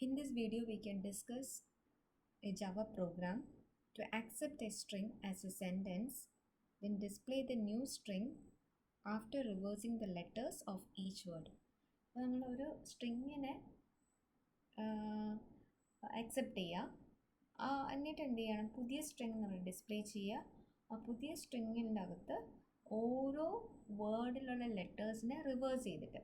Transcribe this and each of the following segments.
In this video, we can discuss a Java program to accept a string as a sentence, then display the new string after reversing the letters of each word. നമ്മൾ ഒരു സ്ട്രിങ്ങിനെ accept ചെയ്യുക, എന്നിട്ട് എന്ത് ചെയ്യണം, പുതിയ string നമ്മൾ display ചെയ്യുക. ആ പുതിയ സ്ട്രിങ്ങിൻ്റെ അകത്ത് ഓരോ വേർഡിലുള്ള ലെറ്റേഴ്സിനെ റിവേഴ്സ് ചെയ്തിട്ട്,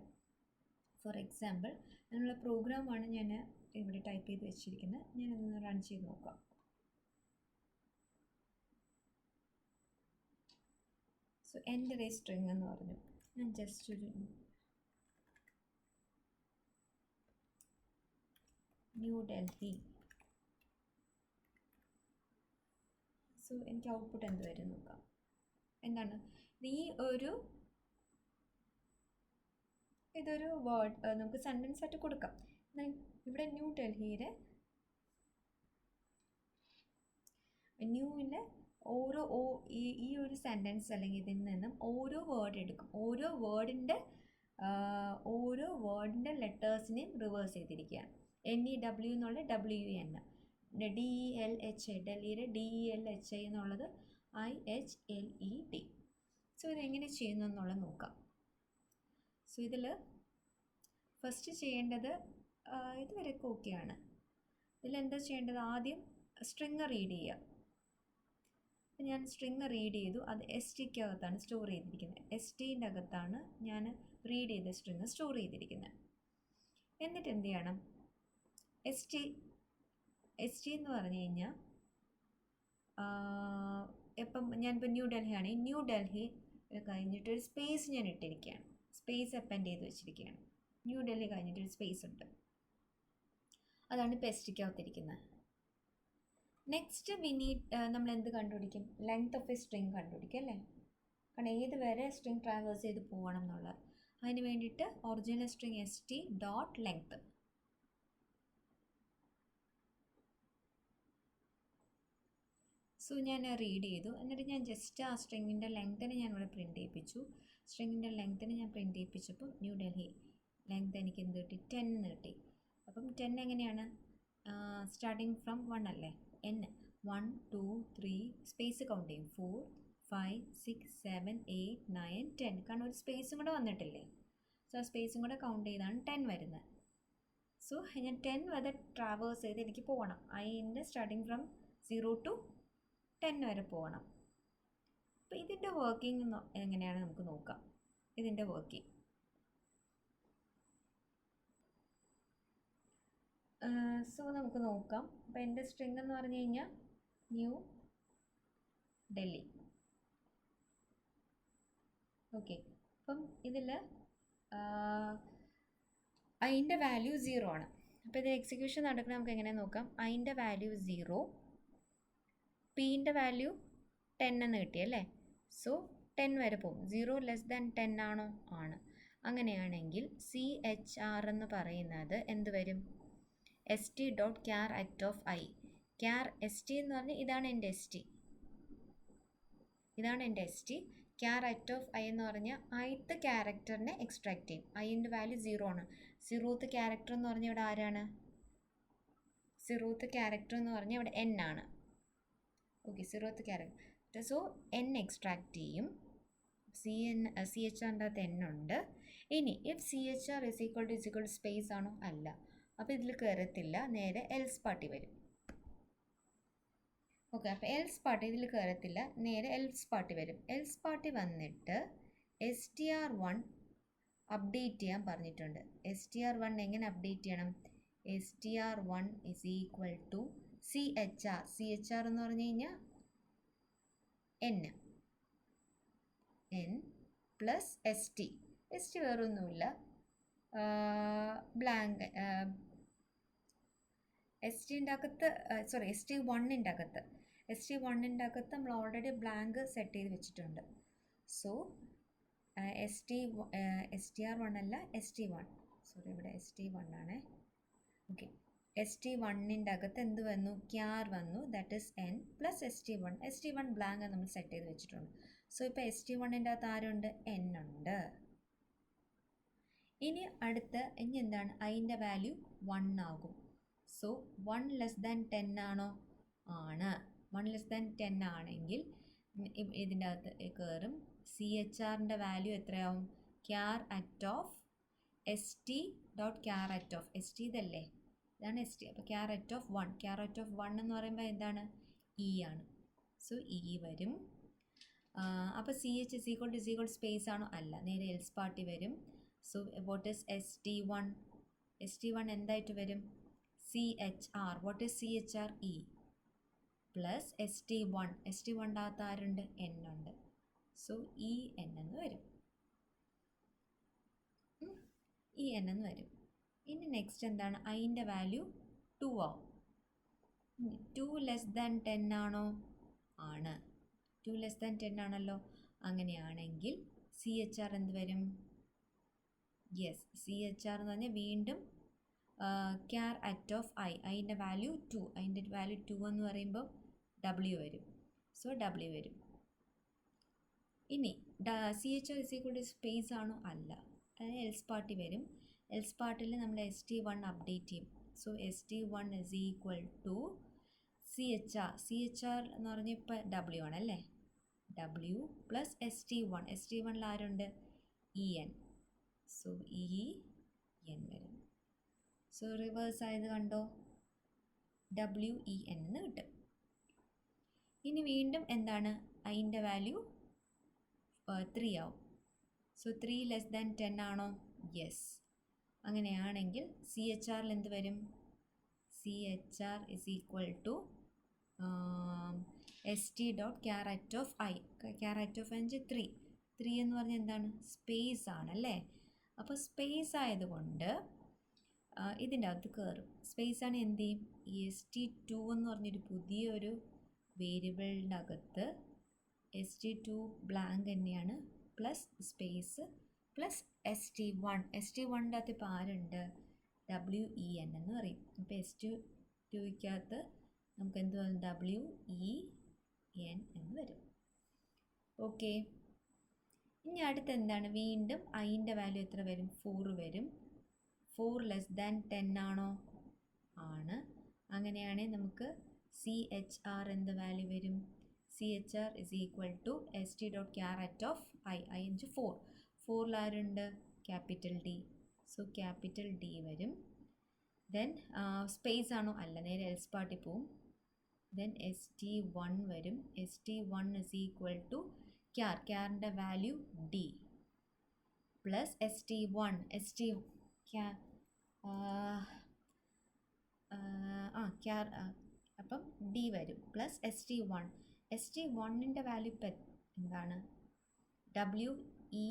ഫോർ എക്സാമ്പിൾ അതിനുള്ള പ്രോഗ്രാമാണ് ഞാൻ ഇവിടെ ടൈപ്പ് ചെയ്ത് വെച്ചിരിക്കുന്നത്. ഞാനതൊന്ന് റൺ ചെയ്ത് നോക്കാം. സോ എൻ്റെ ഒരു സ്ട്രിങ് എന്ന് പറഞ്ഞു, ഞാൻ ജസ്റ്റ് ഒരു ന്യൂ ഡൽഹി. സോ എനിക്ക് ഔട്ട്പുട്ട് എന്ത് വരും നോക്കാം. എന്താണ് ഇതൊരു വേർഡ് നമുക്ക് സെൻറ്റൻസ് ആയിട്ട് കൊടുക്കാം. ഇവിടെ ന്യൂ ഡൽഹിയുടെ ന്യൂവിൻ്റെ ഈ ഒരു സെൻറ്റൻസ് അല്ലെങ്കിൽ ഇതിൽ നിന്നും ഓരോ വേർഡ് എടുക്കും. ഓരോ വേർഡിൻ്റെ ലെറ്റേഴ്സിനെയും റിവേഴ്സ് ചെയ്തിരിക്കുകയാണ്. NEW എന്നുള്ള WN, DELHI ഡൽഹിയുടെ DELHI എന്നുള്ളത് IHLED. സോ ഇതെങ്ങനെ ചെയ്യുന്നു എന്നുള്ളത് നോക്കാം. സോ ഇതിൽ ഫസ്റ്റ് ചെയ്യേണ്ടത്, ഇതുവരെയൊക്കെ ഓക്കെയാണ്. ഇതിലെന്താ ചെയ്യേണ്ടത്, ആദ്യം സ്ട്രിങ് റീഡ് ചെയ്യുക. അപ്പം ഞാൻ സ്ട്രിങ് റീഡ് ചെയ്തു. അത് STക്ക് അകത്താണ് സ്റ്റോർ ചെയ്തിരിക്കുന്നത്. STൻ്റെ അകത്താണ് ഞാൻ റീഡ് ചെയ്ത സ്ട്രിങ് സ്റ്റോർ ചെയ്തിരിക്കുന്നത്. എന്നിട്ട് എന്ത് ചെയ്യണം, ST എന്ന് പറഞ്ഞു കഴിഞ്ഞാൽ ഇപ്പം ഞാനിപ്പോൾ ന്യൂ ഡൽഹി ആണെങ്കിൽ ന്യൂ ഡൽഹി കഴിഞ്ഞിട്ടൊരു സ്പേസ് ഞാൻ ഇട്ടിരിക്കുകയാണ്. സ്പേസ് അപ്പൻഡ് ചെയ്ത് വെച്ചിരിക്കുകയാണ്. ന്യൂ ഡൽഹി കഴിഞ്ഞിട്ടൊരു സ്പേസ് ഉണ്ട്. അതാണ് ഇപ്പോൾ STക്ക് അകത്തിരിക്കുന്നത്. നെക്സ്റ്റ് നമ്മൾ എന്ത് കണ്ടുപിടിക്കും, ലെങ്ത് ഓഫ് എ സ്ട്രിങ് കണ്ടുപിടിക്കും അല്ലേ. കാരണം ഏത് വരെ സ്ട്രിങ് ട്രാവേഴ്സ് ചെയ്ത് പോകണം എന്നുള്ളത്. അതിന് വേണ്ടിയിട്ട് original string ST dot length. So ഞാൻ റീഡ് ചെയ്തു. എന്നിട്ട് ഞാൻ ജസ്റ്റ് ആ സ്ട്രിങ്ങിൻ്റെ ലെങ്തിനെ ഞാൻ ഇവിടെ പ്രിൻ്റ് ചെയ്യിപ്പിച്ചു. സ്ട്രിങ്ങിൻ്റെ ലെങ്തിനെ ഞാൻ പ്രിൻ്റ് ചെയ്യിപ്പിച്ചപ്പോൾ ന്യൂ ഡൽഹി ലെങ്ത് എനിക്ക് എന്ത് കിട്ടി, 10 എന്ന് കിട്ടി. അപ്പം 10 എങ്ങനെയാണ്, സ്റ്റാർട്ടിങ് ഫ്രം 1 അല്ലേ, N 1 2 3 സ്പേസ് കൗണ്ട് ചെയ്യും, 4 5 6 7 8 9 10. കാരണം ഒരു സ്പേസും കൂടെ വന്നിട്ടില്ലേ. സോ ആ സ്പേസും കൂടെ കൗണ്ട് ചെയ്താണ് 10 വരുന്നത്. സോ ഞാൻ 10 വരെ ട്രാവേഴ്സ് ചെയ്ത് എനിക്ക് പോകണം. അതിൻ്റെ സ്റ്റാർട്ടിങ് ഫ്രം 0 to 10 വരെ പോകണം. അപ്പോൾ ഇതിൻ്റെ വർക്കിംഗ് എങ്ങനെയാണ് നമുക്ക് നോക്കാം. ഇതിൻ്റെ വർക്കിംഗ് സോ നമുക്ക് നോക്കാം. അപ്പോൾ എൻ്റെ സ്ട്രിങ് എന്ന് പറഞ്ഞു കഴിഞ്ഞാൽ ന്യൂ ഡൽഹി. ഓക്കെ, അപ്പം ഇതിൽ അതിൻ്റെ വാല്യൂ 0 ആണ്. അപ്പോൾ ഇത് എക്സിക്യൂഷൻ നടക്കുന്നത് നമുക്ക് എങ്ങനെ നോക്കാം. അതിൻ്റെ വാല്യൂ 0, Pൻ്റെ വാല്യൂ 10 എന്ന് കിട്ടിയല്ലേ. സോ 10 വരെ പോകും. 0 ലെസ് ദാൻ 10 ആണോ, ആണ്. അങ്ങനെയാണെങ്കിൽ CHR എന്ന് പറയുന്നത് എന്ത് വരും, ST dot ക്യാർ act of I. ക്യാർ ST എന്ന് പറഞ്ഞാൽ ഇതാണ് എൻ്റെ ST, ക്യാർ ആക്ട് ഓഫ് I എന്ന് പറഞ്ഞാൽ ith ക്യാരക്ടറിനെ എക്സ്ട്രാക്ട് ചെയ്യും. ഐൻ്റെ വാല്യൂ 0 ആണ്. 0th ക്യാരക്ടർ എന്ന് പറഞ്ഞാൽ ഇവിടെ ആരാണ്, 0th ക്യാരക്ടർ എന്ന് പറഞ്ഞാൽ ഇവിടെ N ആണ്. Okay, 0th character. So N extract ചെയ്യും. CHRൻ്റെ അകത്ത് N ഉണ്ട്. ഇനി if CHR is equal to space ആണോ, അല്ല. അപ്പോൾ ഇതിൽ കയറത്തില്ല, നേരെ എൽസ് പാർട്ടി വരും. ഓക്കെ, അപ്പോൾ എൽസ് പാർട്ടി ഇതിൽ കയറത്തില്ല, നേരെ എൽസ് പാർട്ടി വരും. എൽസ് പാർട്ടി വന്നിട്ട് STR1 അപ്ഡേറ്റ് ചെയ്യാൻ പറഞ്ഞിട്ടുണ്ട്. STR1 എങ്ങനെ അപ്ഡേറ്റ് ചെയ്യണം, STR1 is equal to CHR എന്ന് പറഞ്ഞു കഴിഞ്ഞാൽ N പ്ലസ് ST വേറൊന്നുമില്ല, ബ്ലാങ്ക്. STൻ്റെ അകത്ത് ST1ൻ്റെ അകത്ത് നമ്മൾ ഓൾറെഡി ബ്ലാങ്ക് സെറ്റ് ചെയ്ത് വെച്ചിട്ടുണ്ട്. സോ STR1 അല്ല, ST1, സോറി ഇവിടെ ST1 ആണേ. ഓക്കെ, ST1ൻ്റെ അകത്ത് എന്ത് വന്നു, ക്യാർ വന്നു, that is N plus ST1 blank നമ്മൾ സെറ്റ് ചെയ്ത് വെച്ചിട്ടുണ്ട്. സോ ഇപ്പോൾ ST1ൻ്റെ അകത്ത് ആരുണ്ട്, N ഉണ്ട്. ഇനി എന്താണ്, അതിൻ്റെ വാല്യൂ 1 ആകും. സോ 1 ലെസ് ദാൻ 10 ആണോ? ആണ്. 1 ലെസ് ദാൻ 10 ആണെങ്കിൽ ഇതിൻ്റെ അകത്ത് കയറും. സി എച്ച് ആറിൻ്റെ വാല്യൂ എത്രയാവും? ക്യാർ at of S T dot char at of S T ഇതല്ലേ, ഇതാണ് എസ് ടി. അപ്പോൾ ക്യാർ അറ്റ് ഓഫ് 1, ക്യാർ അറ്റ് ഓഫ് 1 എന്ന് പറയുമ്പോൾ എന്താണ്? ഇ ആണ്. സോ ഇ വരും. അപ്പോൾ C H is equal space ആണോ? അല്ല, നേരെ എൽസ് പാർട്ടി വരും. So what is S T one? S T one എന്തായിട്ട് വരും? C H R. What is C H R? E plus S T one. S T one അകത്ത് ആരുണ്ട്? N ഉണ്ട്. സോ ഇ എൻ എന്ന് വരും. ഇ എൻ എന്ന് വരും. ഇനി നെക്സ്റ്റ് എന്താണ്? ഐൻ്റെ വാല്യൂ 2 ആവും. 2 ലെസ് ദാൻ 10 ആണോ? ആണ്. 2 ലെസ് ദാൻ 10 ആണല്ലോ. അങ്ങനെയാണെങ്കിൽ സി എച്ച് ആർ എന്ത് വരും? യെസ്, സി എച്ച് ആർ എന്ന് പറഞ്ഞാൽ വീണ്ടും ക്യാർ അറ്റ് ഓഫ് ഐ. ഐൻ്റെ വാല്യൂ 2. അതിൻ്റെ വാല്യൂ 2 എന്ന് പറയുമ്പോൾ ഡബ്ല്യു വരും. സോ ഡബ്ല്യു വരും. ഇനി C H R is equal to space ആണോ? അല്ല, അതായത് എൽസ് പാർട്ടി വരും. എൽസ് പാർട്ടിൽ നമ്മൾ എസ് ടി വൺ അപ്ഡേറ്റ് ചെയ്യും. So S T one is equal to C H R. C H R എന്ന് പറഞ്ഞാൽ ഇപ്പോൾ ഡബ്ല്യു ആണല്ലേ, W plus S T one. S T വണ്ണിൽ ആരുണ്ട്? E N. So E N വരും. സോ റിവേഴ്സ് ആയത് കണ്ടോ? ഡബ്ല്യു ഇ എൻ എന്ന് കിട്ടും. ഇനി വീണ്ടും എന്താണ്? ഐൻ്റെ വാല്യൂ 3 ആവും. സോ 3 ലെസ് ദാൻ 10 ആണോ? യെസ്. അങ്ങനെയാണെങ്കിൽ സി എച്ച് ആറിൽ എന്ത് വരും? C H R is equal to S T dot char at of I. Char at of 3. 3 എന്ന് പറഞ്ഞാൽ എന്താണ്? സ്പേസ് ആണല്ലേ. അപ്പോൾ സ്പേസ് ആയതുകൊണ്ട് ഇതിൻ്റെ അകത്ത് കയറും. സ്പേസ് ആണ് എന്ത് ചെയ്യും? ഈ എസ് ടി 2 എന്ന് പറഞ്ഞൊരു പുതിയൊരു വേരിയബിളിൻ്റെ അകത്ത് എസ് ടി 2 ബ്ലാങ്ക് തന്നെയാണ്, plus space plus S T 1. S T 1ൻ്റെ അകത്ത് ഇപ്പോൾ ആരുണ്ട്? ഡബ്ല്യു ഇ എൻ എന്ന് പറയും. അപ്പോൾ എസ് ടി 2ക്കകത്ത് നമുക്ക് എന്ത് വരും? ഡബ്ല്യു ഇ എൻ എന്ന് വരും. ഓക്കെ. ഇനി അടുത്ത് എന്താണ്? വീണ്ടും ഐൻ്റെ വാല്യൂ എത്ര വരും? 4 വരും. 4 ലെസ് ദാൻ 10 ആണോ? ആണ്. അങ്ങനെയാണെങ്കിൽ നമുക്ക് സി എച്ച് ആർ എന്ത് വാല്യൂ വരും? C H R is equal to S T dot char at of I. I എഞ്ച് 4. 4ൽ ആരുണ്ട്? Capital D. So capital D വരും. ദെൻ സ്പേസ് ആണോ? അല്ല, നേരെ എൽസ് പാർട്ടി പോവും. ദെൻ എസ് ടി 1 വരും. S T 1 is equal to char. ക്യാറിൻ്റെ value D plus S T 1. S T char അപ്പം ഡി വരും plus S T 1. S T 1ൻ്റെ വാല്യൂ ഇപ്പം എന്താണ്? ഡബ്ല്യു ഇ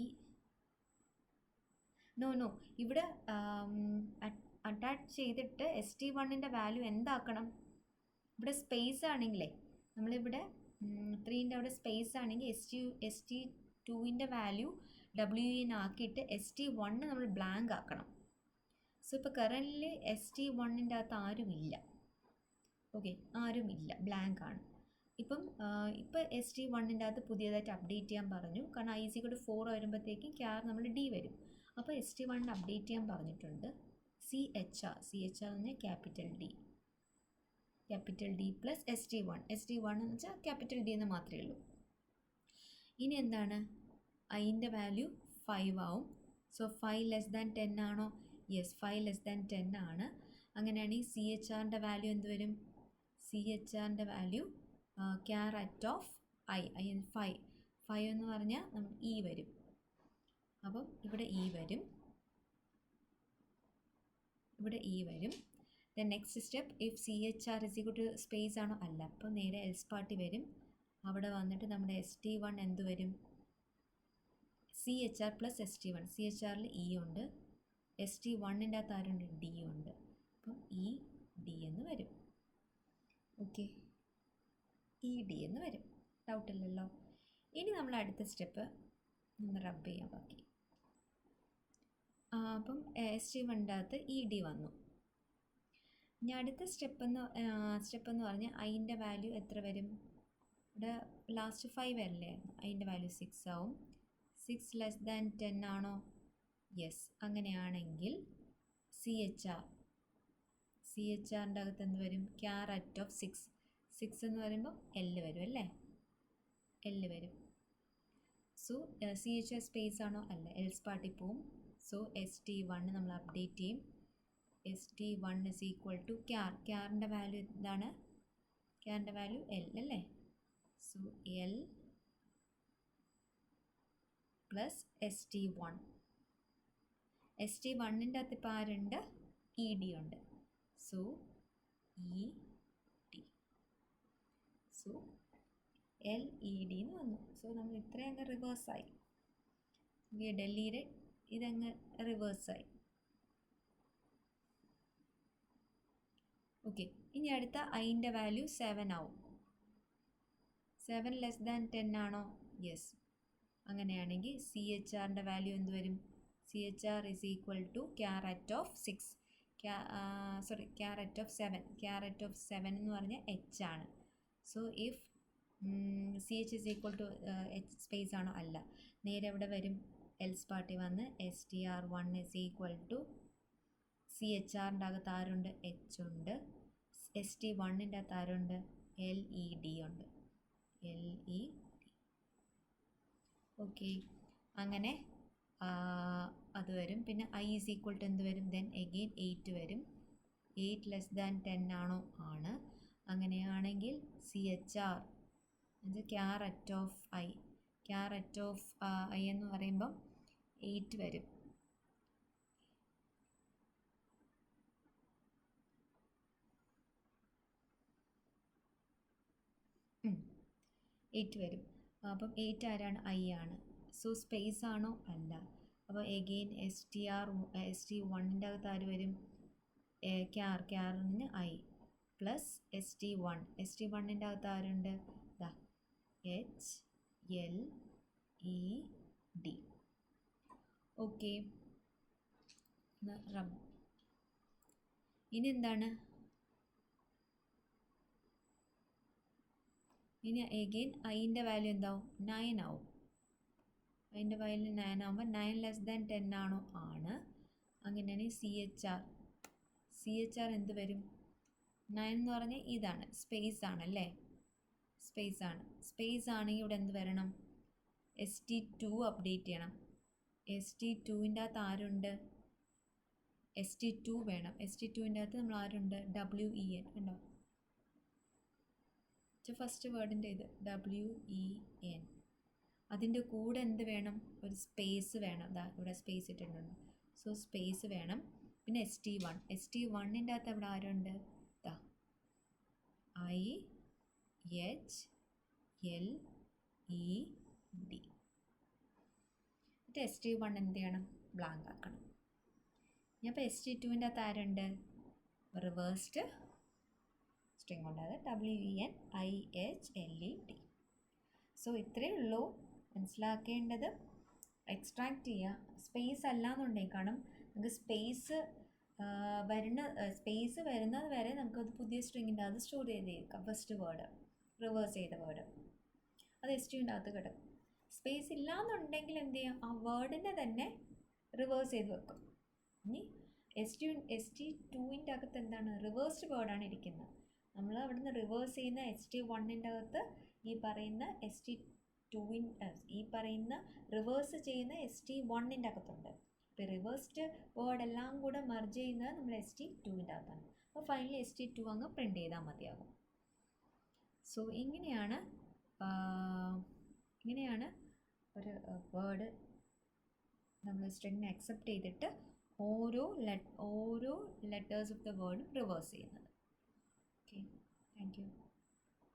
നോ ഇവിടെ അറ്റാച്ച് ചെയ്തിട്ട് എസ് ടി 1ൻ്റെ വാല്യൂ എന്താക്കണം? ഇവിടെ സ്പേസ് ആണെങ്കിലേ നമ്മളിവിടെ 3ൻ്റെ അവിടെ സ്പേസ് ആണെങ്കിൽ എസ് ടി 2ൻ്റെ വാല്യൂ ഡബ്ല്യു ഇൻ ആക്കിയിട്ട് എസ് ടി 1 നമ്മൾ ബ്ലാങ്ക് ആക്കണം. സോ ഇപ്പോൾ കറൻ്റ്ലി എസ് ടി 1ൻ്റെ അകത്ത് ആരുമില്ല. ഓക്കെ, ആരുമില്ല, ബ്ലാങ്ക് ആണ്. ഇപ്പം എസ് ടി 1ൻ്റെ അകത്ത് പുതിയതായിട്ട് അപ്ഡേറ്റ് ചെയ്യാൻ പറഞ്ഞു. കാരണം ഐ സി കൂടെ 4 വരുമ്പോഴത്തേക്കും ക്യാർ നമ്മൾ ഡി വരും. അപ്പോൾ എസ് ടി 1 അപ്ഡേറ്റ് ചെയ്യാൻ പറഞ്ഞിട്ടുണ്ട്. സി എച്ച് ആർ എന്ന് പറഞ്ഞാൽ capital D plus S T 1. S T 1 എന്ന് വെച്ചാൽ ക്യാപിറ്റൽ ഡി എന്ന് മാത്രമേ ഉള്ളൂ. ഇനി എന്താണ്? ഐൻ്റെ വാല്യൂ 5 ആവും. സോ 5 ലെസ് ദാൻ 10 ആണോ? യെസ്, 5 ലെസ് ദാൻ 10 ആണ്. അങ്ങനെയാണെങ്കിൽ സി എച്ച് ആറിൻ്റെ വാല്യൂ എന്ത് വരും? സി എച്ച് ആറിൻ്റെ വാല്യൂ ക്യാർ അറ്റ് ഓഫ് ഐ. 5 എന്ന് പറഞ്ഞാൽ നമുക്ക് ഇ വരും. അപ്പം ഇവിടെ ഇ വരും. Then next step, if C H R is equal to space ആണോ? അല്ല. അപ്പോൾ നേരെ എൽസ് പാർട്ടി വരും. അവിടെ വന്നിട്ട് നമ്മുടെ എസ് ടി 1 എന്ത് വരും? C H R plus S T 1. C H ആറിൽ ഇ ഉണ്ട്. എസ് ടി 1ൻ്റെ അകത്ത് ആരുണ്ട്? ഡി ഉണ്ട്. അപ്പം ഇ ഡി എന്ന് വരും. ഓക്കെ, ഇ ഡി എന്ന് വരും. ഡൗട്ടില്ലല്ലോ. ഇനി നമ്മൾ അടുത്ത സ്റ്റെപ്പ് നമ്മൾ റബ്ബ് ചെയ്യാൻ ബാക്കി. അപ്പം എസ് ടി 1ൻ്റെ അകത്ത് ഇ ഡി വന്നു. ഇനി അടുത്ത സ്റ്റെപ്പ് എന്ന് പറഞ്ഞാൽ ഐൻ്റെ വാല്യൂ എത്ര വരും? ഇവിടെ ലാസ്റ്റ് 5 വരില്ലേ? ഐൻ്റെ വാല്യൂ 6 ആവും. 6 ലെസ് ദാൻ 10 ആണോ? യെസ്. അങ്ങനെയാണെങ്കിൽ സി എച്ച് CHRൻ്റെ അകത്ത് എന്ത് വരും? ക്യാർ അറ്റ് ഓഫ് 6. 6 എന്ന് പറയുമ്പോൾ L വരും അല്ലേ? L വരും. സോ CHR സ്പേസ് ആണോ? അല്ല, എൽസ് പാർട്ടിൽ പോവും. സോ ST1 നമ്മൾ അപ്ഡേറ്റ് ചെയ്യും. ST1 is equal to char. ക്യാറിൻ്റെ വാല്യൂ എന്താണ്? ക്യാറിൻ്റെ വാല്യൂ L അല്ലേ? So L plus ST1. ST1ൻ്റെ അകത്ത് ഇപ്പോൾ ആരുണ്ട്? ED ഉണ്ട്. So ED. സോ LED എന്ന് വന്നു. സോ നമ്മൾ ഇത്രയും അങ്ങ് റിവേഴ്സായി. ഡൽഹിയുടെ ഇതങ്ങ് റിവേഴ്സായി. ഓക്കെ, ഇനി അടുത്ത ഐൻ്റെ വാല്യൂ 7 ആവും. 7 ലെസ് ദാൻ 10 ആണോ? യെസ്. അങ്ങനെയാണെങ്കിൽ CHRൻ്റെ വാല്യൂ എന്ത് വരും? CHR is equal to char at of 6. Char at of 7. Char at of 7 എന്ന് പറഞ്ഞാൽ H ആണ്. So if CH is equal to H space ആണോ? അല്ല. നേരെ എവിടെ വരും? എൽസ് പാർട്ടി വന്ന് STR1 ഇസ് ഈക്വൽ ടു CHRൻ്റെ അകത്ത് ആരുണ്ട്? H ഉണ്ട്. ST1ൻ്റെ അകത്ത് ആരുണ്ട്? LED ഉണ്ട്. LED. ഓക്കെ, അങ്ങനെ അത് വരും. പിന്നെ I ഇസ് ഈക്വൽ ടു എന്ത് വരും? ദെൻ എഗെയിൻ 8 വരും. 8 ലെസ് ദാൻ 10 ആണോ? ആണ്. അങ്ങനെയാണെങ്കിൽ CHR ക്യാർ at of I. ക്യാർ at of I എന്ന് പറയുമ്പം 8 വരും. എയ്റ്റ് വരും. അപ്പം 8 ആരാണ്? I ആണ്. സോ സ്പേസ് ആണോ? അല്ല. അപ്പോൾ എഗെയിൻ ST1ൻ്റെ അകത്ത് ആര് വരും? ക്യാറിന് I പ്ലസ് ST1. ST1ൻ്റെ അകത്ത് ആരുണ്ട്? HLED. ഓക്കെ, ഇനി എന്താണ്? ഇനി എഗെയിൻ ഐൻ്റെ വാല്യൂ എന്താവും? 9 ആവും. അതിൻ്റെ വാല്യൂ 9 ആകുമ്പോൾ 9 ലെസ് ദാൻ 10 ആണോ? ആണ്. അങ്ങനെയാണെങ്കിൽ CHR എന്ത് വരും? 9 എന്ന് പറഞ്ഞാൽ ഇതാണ്, സ്പേസ് ആണല്ലേ? സ്പേസ് ആണ്. സ്പേസ് ആണെങ്കിൽ ഇവിടെ എന്ത് വരണം? ST2 അപ്ഡേറ്റ് ചെയ്യണം. ST2ൻ്റെ അകത്ത് ആരുണ്ട്? ST2 വേണം. ST2ൻ്റെ അകത്ത് നമ്മൾ ആരുണ്ട്? WEN ഉണ്ടോ? ഫസ്റ്റ് വേർഡിൻ്റെ ഇത് WEN. അതിൻ്റെ കൂടെ എന്ത് വേണം? ഒരു സ്പേസ് വേണം. ഇവിടെ സ്പേസ് ഇട്ടിട്ടുണ്ട്. സോ സ്പേസ് വേണം. പിന്നെ ST1. ST1ൻ്റെ അകത്ത് അവിടെ ആരുണ്ട്? IHLED. ST1 എന്ത് ചെയ്യണം? ബ്ലാങ്ക് ആക്കണം. ഇനി അപ്പോൾ ST2ൻ്റെ അകത്ത് ആരുണ്ട്? റിവേഴ്സ്ഡ് സ്ട്രിങ് ഉണ്ട്. അത് WEN IHLED. സോ ഇത്രയേ ഉള്ളൂ മനസ്സിലാക്കേണ്ടത്. എക്സ്ട്രാക്ട് ചെയ്യുക. സ്പേസ് അല്ലാന്നുണ്ടെങ്കിൽ കാരണം നമുക്ക് സ്പേസ് വരുന്നത് വരെ നമുക്കത് പുതിയ സ്ട്രിങ്ങിൻ്റെ അത് സ്റ്റോർ ചെയ്തേക്കാം. ഫസ്റ്റ് വേർഡ് റിവേഴ്സ് ചെയ്ത വേർഡ് അത് STൻ്റെ അകത്ത് കിടക്കും. സ്പേസ് ഇല്ലാന്നുണ്ടെങ്കിൽ എന്ത് ചെയ്യാം? ആ വേർഡിനെ തന്നെ റിവേഴ്സ് ചെയ്ത് വെക്കും. ഇനി ST2ൻ്റെ അകത്ത് എന്താണ്? റിവേഴ്സ്ഡ് വേർഡാണ് ഇരിക്കുന്നത്. നമ്മൾ അവിടുന്ന് റിവേഴ്സ് ചെയ്യുന്ന ST1ൻ്റെ അകത്ത് ഈ പറയുന്ന റിവേഴ്സ് ചെയ്യുന്ന ST1ൻ്റെ അകത്തുണ്ട്. ഇപ്പോൾ റിവേഴ്സ്ഡ് വേർഡ് എല്ലാം കൂടെ മെർജ് ചെയ്യുന്നത് നമ്മൾ ST2ൻ്റെ അകത്താണ്. അപ്പോൾ ഫൈനലി ST2 അങ്ങ് പ്രിൻ്റ് ചെയ്താൽ മതിയാകും. സോ ഇങ്ങനെയാണ് ഒരു വേർഡ് നമ്മൾ സ്ട്രിങ്ങിനെ അക്സെപ്റ്റ് ചെയ്തിട്ട് ഓരോ ലെറ്റേഴ്സ് ഓഫ് ദ വേർഡും റിവേഴ്സ് ചെയ്യുന്നത്. Okay, thank you.